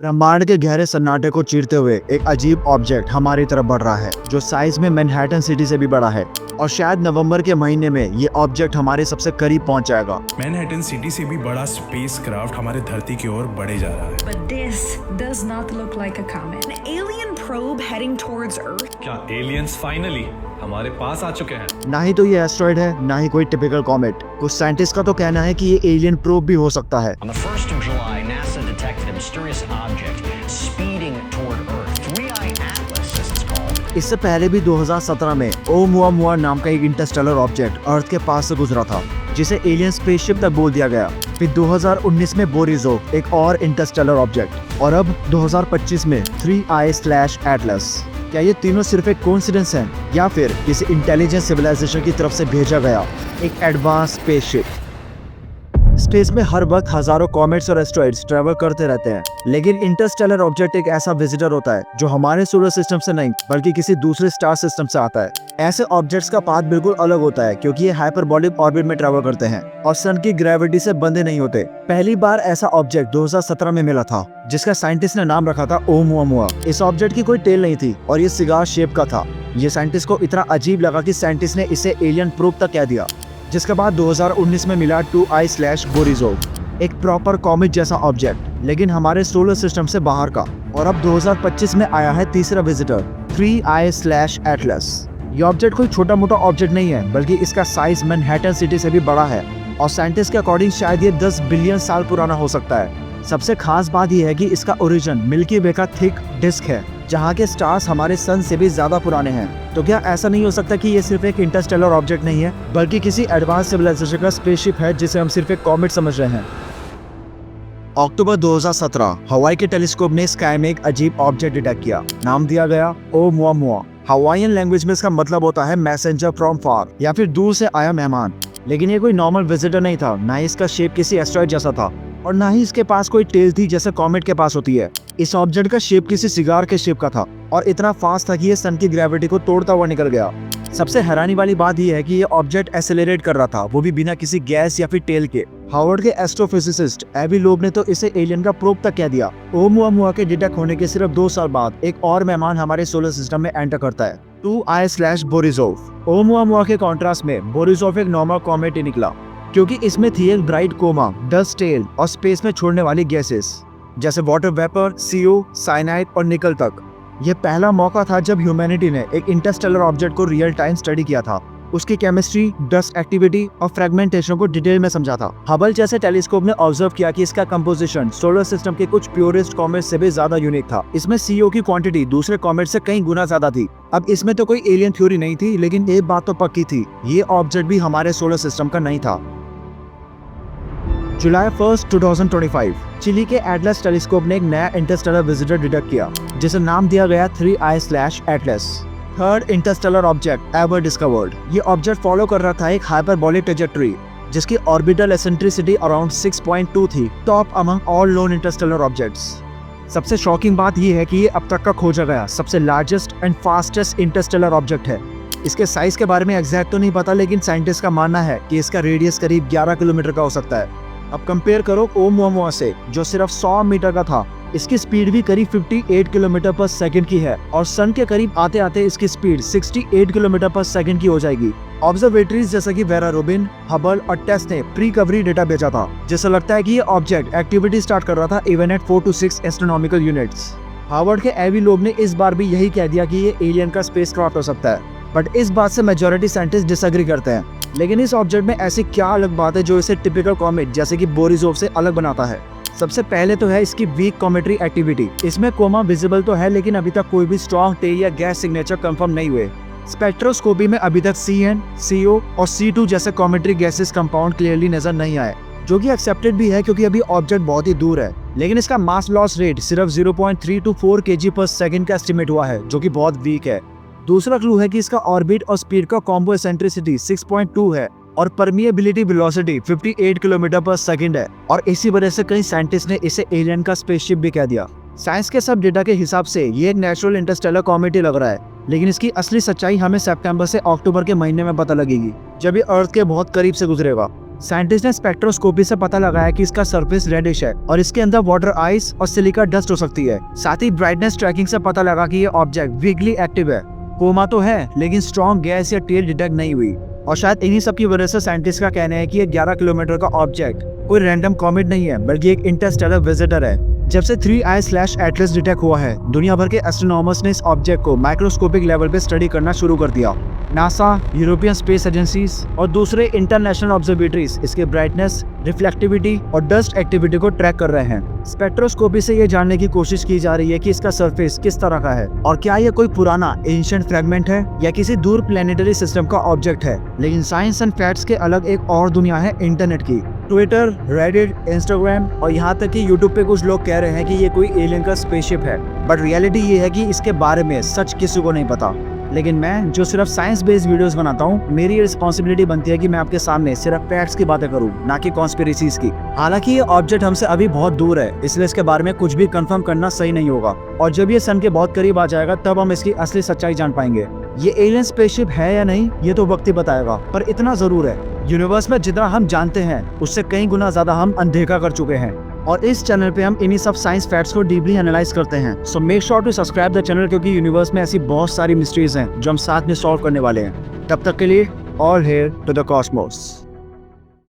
ब्रह्मांड के गहरे सन्नाटे को चीरते हुए एक अजीब ऑब्जेक्ट हमारी तरफ बढ़ रहा है जो साइज में मैनहट्टन सिटी से भी बड़ा है और शायद नवंबर के महीने में ये ऑब्जेक्ट हमारे सबसे करीब पहुंच जाएगा। मैनहट्टन सिटी से भी बड़ा स्पेसक्राफ्ट हमारे धरती की ओर बढ़े जा रहा है। But this does not look like a comet. An alien probe heading towards Earth. क्या एलियंस फाइनली हमारे पास आ चुके हैं? ना ही तो ये एस्ट्रॉइड है, ना ही कोई टिपिकल कॉमेट। कुछ साइंटिस्ट का तो कहना है कि ये एलियन प्रोब भी हो सकता है। On the 1st of July, NASA detected a mysterious object speeding toward Earth. 3I Atlas, as it's called. इससे पहले भी 2017 में ओमुआमुआ नाम का एक इंटरस्टेलर ऑब्जेक्ट अर्थ के पास से गुजरा था, जिसे एलियन स्पेसशिप तक बोल दिया गया। फिर 2019 में बोरिसोव, एक और इंटरस्टेलर ऑब्जेक्ट, और अब 2025 में 3I/Atlas। क्या ये तीनों सिर्फ एक कोइंसिडेंस है या फिर किसी इंटेलिजेंट सिविलाइजेशन की तरफ से भेजा गया एक एडवांस स्पेसशिप? स्पेस में हर वक्त हजारों कॉमेट्स और एस्ट्रॉइड्स ट्रैवल करते रहते हैं, लेकिन इंटरस्टेलर ऑब्जेक्ट एक ऐसा विजिटर होता है जो हमारे सोलर सिस्टम से नहीं बल्कि किसी दूसरे स्टार सिस्टम से आता है। ऐसे ऑब्जेक्ट्स का पाथ बिल्कुल अलग होता है क्योंकि ये हाइपरबोलिक ऑर्बिट में ट्रैवल करते हैं और सन की ग्रेविटी से बंधे नहीं होते। पहली बार ऐसा ऑब्जेक्ट 2017 में मिला था जिसका साइंटिस्ट ने नाम रखा था ओमुआमुआ। इस ऑब्जेक्ट की कोई टेल नहीं थी और ये सिगार शेप का था। ये साइंटिस्ट को इतना अजीब लगा कि साइंटिस्ट ने इसे एलियन प्रोब तक कह दिया, जिसके बाद 2019 में मिला 2I/बोरिसोव, एक प्रॉपर कॉमेट जैसा ऑब्जेक्ट लेकिन हमारे सोलर सिस्टम से बाहर का। और अब 2025 में आया है तीसरा विजिटर 3I/Atlas। ये ऑब्जेक्ट कोई छोटा मोटा ऑब्जेक्ट नहीं है बल्कि इसका साइज मैनहट्टन सिटी से भी बड़ा है और साइंटिस्ट के अकॉर्डिंग शायद ये 10 बिलियन साल पुराना हो सकता है। सबसे खास बात यह है कि इसका ओरिजिन मिल्की वे का थिक डिस्क है, जहाँ के स्टार्स हमारे सन से भी ज्यादा पुराने हैं। तो क्या ऐसा नहीं हो सकता कि ये सिर्फ एक इंटरस्टेलर ऑब्जेक्ट नहीं है बल्कि किसी एडवांस सिविलाइजेशन का स्पेसशिप है जिसे हम सिर्फ एक कॉमेट समझ रहे हैं? अक्टूबर 2017 हवाई के टेलीस्कोप ने स्काई में एक अजीब ऑब्जेक्ट डिटेक्ट किया। नाम दिया गया ओमुआमुआ। हवाईयन लैंग्वेज में इसका मतलब होता है मैसेंजर फ्रॉम फार या फिर दूर से आया मेहमान। लेकिन ये कोई नॉर्मल विजिटर नहीं था, ना ही इसका शेप किसी एस्ट्रॉइड जैसा था और ना ही इसके पास कोई टेल थी जैसे कॉमेट के पास होती है। इस ऑब्जेक्ट का शेप किसी सिगार के शेप का था और इतना फास्ट था कि ये सन की ग्रेविटी को तोड़ता हुआ निकल गया। सबसे हैरानी वाली बात यह है कि ये ऑब्जेक्ट एक्सेलरेट कर रहा था, वो भी बिना किसी गैस या फिर टेल के। हार्वर्ड के एस्ट्रोफिजिसिस्ट एवी लोब ने तो इसे एलियन का प्रोब तक कह दिया। ओमुआमुआ के डिटेक्ट होने के सिर्फ 2 साल बाद एक और मेहमान हमारे सोलर सिस्टम में एंटर करता है, 2I/बोरिसोव। ओमुआमुआ के कॉन्ट्रास्ट में बोरिसोव एक नॉर्मल कॉमेट ही निकला क्योंकि इसमें थी एक ब्राइट कोमा, डस्ट टेल और स्पेस में छोड़ने वाली गैसेस जैसे वाटर वेपर, CO, साइनाइड और निकल तक। यह पहला मौका था जब ह्यूमैनिटी ने एक इंटरस्टेलर ऑब्जेक्ट को रियल टाइम स्टडी किया था, उसकी केमिस्ट्री, डस्ट एक्टिविटी और फ्रेगमेंटेशन को डिटेल में समझा था। हबल जैसे टेलीस्कोप ने ऑब्जर्व किया कि इसका कंपोजिशन सोलर सिस्टम के कुछ प्योरेस्ट कॉमेट से भी ज्यादा यूनिक था। इसमें CO की क्वांटिटी दूसरे कॉमेट से कई गुना ज्यादा थी। अब इसमें तो कोई एलियन थ्योरी नहीं थी, लेकिन एक बात तो पक्की थी, ये ऑब्जेक्ट भी हमारे सोलर सिस्टम का नहीं था। जुलाई 1, 2025 चिली के एटलस टेलीस्कोप ने एक नया इंटरस्टेलर विजिटर डिटेक्ट किया जिसे नाम दिया गया 3I/Atlas, third Interstellar object ever discovered. ये ऑब्जेक्ट फॉलो कर रहा था एक हाइपरबोलिक ट्रैजेक्टरी जिसकी ऑर्बिटल एसेंट्रिसिटी अराउंड 6.2 थी, top among all known Interstellar objects. सबसे शॉकिंग बात यह है कि ये अब तक का खोजा गया सबसे largest and fastest Interstellar object है। इसके साइज के बारे में एग्जैक्ट तो नहीं पता, लेकिन साइंटिस्ट का मानना है कि इसका रेडियस करीब 11 किलोमीटर का हो सकता है। अब कंपेयर करो ओमुआमुआ से जो सिर्फ 100 मीटर का था, इसकी स्पीड भी करीब 58 किलोमीटर पर सेकंड की है और सन के करीब आते आते इसकी स्पीड 68 किलोमीटर पर सेकंड की हो जाएगी। ऑब्जर्वेटरीज जैसे कि वेरा रूबिन, हबल और टेस्ट ने प्री कवरी डेटा भेजा था, जिससे लगता है कि ये ऑब्जेक्ट एक्टिविटी स्टार्ट कर रहा था even at 4 to 6 astronomical units. Harvard के एवी लोब ने इस बार भी यही कह दिया कि ये एलियन का स्पेसक्राफ्ट हो सकता है, बट इस बात से मेजॉरिटी साइंटिस्ट डिसएग्री करते हैं। लेकिन इस ऑब्जेक्ट में ऐसी क्या अलग बात है जो इसे टिपिकल कॉमेट जैसे कि बोरिसोव से अलग बनाता है? सबसे पहले तो है इसकी वीक कॉमेट्री एक्टिविटी। इसमें कोमा विजिबल तो है, लेकिन अभी तक कोई भी स्ट्रॉन्ग टेल या गैस सिग्नेचर कंफर्म नहीं हुए। स्पेक्ट्रोस्कोपी में अभी तक CN, CO और C2 जैसे कॉमेट्री गैसेस कंपाउंड क्लियरली नजर नहीं आए, जो कि एक्सेप्टेड भी है क्योंकि अभी ऑब्जेक्ट बहुत ही दूर है। लेकिन इसका मास लॉस रेट सिर्फ 0.3 to 4 kg/s का एस्टिमेट हुआ है, जो कि बहुत वीक है। दूसरा क्लू है कि इसका ऑर्बिट और स्पीड का कॉम्बो एसेंट्रिसिटी 6.2 है और परमिएबिलिटी वेलोसिटी 58 किलोमीटर पर सेकंड है और इसी वजह से कई साइंटिस्ट ने इसे एलियन का स्पेसशिप भी कह दिया। साइंस के सब डेटा के हिसाब से ये एक नेचुरल इंटरस्टेलर कॉमेट ही लग रहा है, लेकिन इसकी असली सच्चाई हमें सितंबर से अक्टूबर के महीने में पता लगेगी, जब ये अर्थ के बहुत करीब से गुजरेगा। साइंटिस्ट ने स्पेक्ट्रोस्कोपी से पता लगाया कि इसका सरफेस रेडिश है और इसके अंदर वाटर आइस और सिलिका डस्ट हो सकती है। साथ ही ब्राइटनेस ट्रैकिंग से पता लगा कि ये ऑब्जेक्ट वीकली एक्टिव है। कोमा तो है लेकिन स्ट्रॉन्ग गैस या टेल डिटेक्ट नहीं हुई। और शायद इन्हीं सब की वजह से साइंटिस्ट का कहना है कि ये 11 किलोमीटर का ऑब्जेक्ट कोई रैंडम कॉमेट नहीं है बल्कि एक इंटरस्टेलर विजिटर है। जब से 3I/Atlas डिटेक्ट हुआ है, दुनिया भर के एस्ट्रोनॉमर्स ने इस ऑब्जेक्ट को माइक्रोस्कोपिक लेवल पे स्टडी करना शुरू कर दिया। नासा, यूरोपियन स्पेस एजेंसीज और दूसरे इंटरनेशनल ऑब्जर्वेटरीज इसके ब्राइटनेस, रिफ्लेक्टिविटी और डस्ट एक्टिविटी को ट्रैक कर रहे हैं। स्पेक्ट्रोस्कोपी से ये जानने की कोशिश की जा रही है कि इसका सरफेस किस तरह का है और क्या ये कोई पुराना एंशिएंट फ्रैगमेंट है या किसी दूर प्लेनेटरी सिस्टम का ऑब्जेक्ट है। लेकिन साइंस एंड फैक्ट्स के अलग एक और दुनिया है इंटरनेट की। ट्विटर, रेडिट, इंस्टाग्राम और यहाँ तक कि यूट्यूब पे कुछ लोग कह रहे हैं कि ये कोई एलियन का स्पेसशिप है, बट रियलिटी ये है कि इसके बारे में सच किसी को नहीं पता। लेकिन मैं जो सिर्फ साइंस बेस्ड वीडियोस बनाता हूँ, मेरी रिस्पॉन्सिबिलिटी बनती है कि मैं आपके सामने सिर्फ फैक्ट्स की बातें करूँ, ना कि कॉन्स्पिरेसीज की। हालांकि ये ऑब्जेक्ट हमसे अभी बहुत दूर है, इसलिए इसके बारे में कुछ भी कंफर्म करना सही नहीं होगा। और जब ये सन के बहुत करीब आ जाएगा तब हम इसकी असली सच्चाई जान पाएंगे। ये एलियन स्पेसशिप है या नहीं ये तो वक्त ही बताएगा, पर इतना जरूर है, यूनिवर्स में जितना हम जानते हैं उससे कई गुना ज्यादा हम अनदेखा कर चुके हैं। और इस चैनल पे हम इन्हीं सब साइंस फैक्ट्स को डीपली एनालाइज करते हैं। So make sure to subscribe the channel, क्योंकि यूनिवर्स में ऐसी बहुत सारी मिस्ट्रीज हैं जो हम साथ में सॉल्व करने वाले हैं। तब तक के लिए all hail to the Cosmos.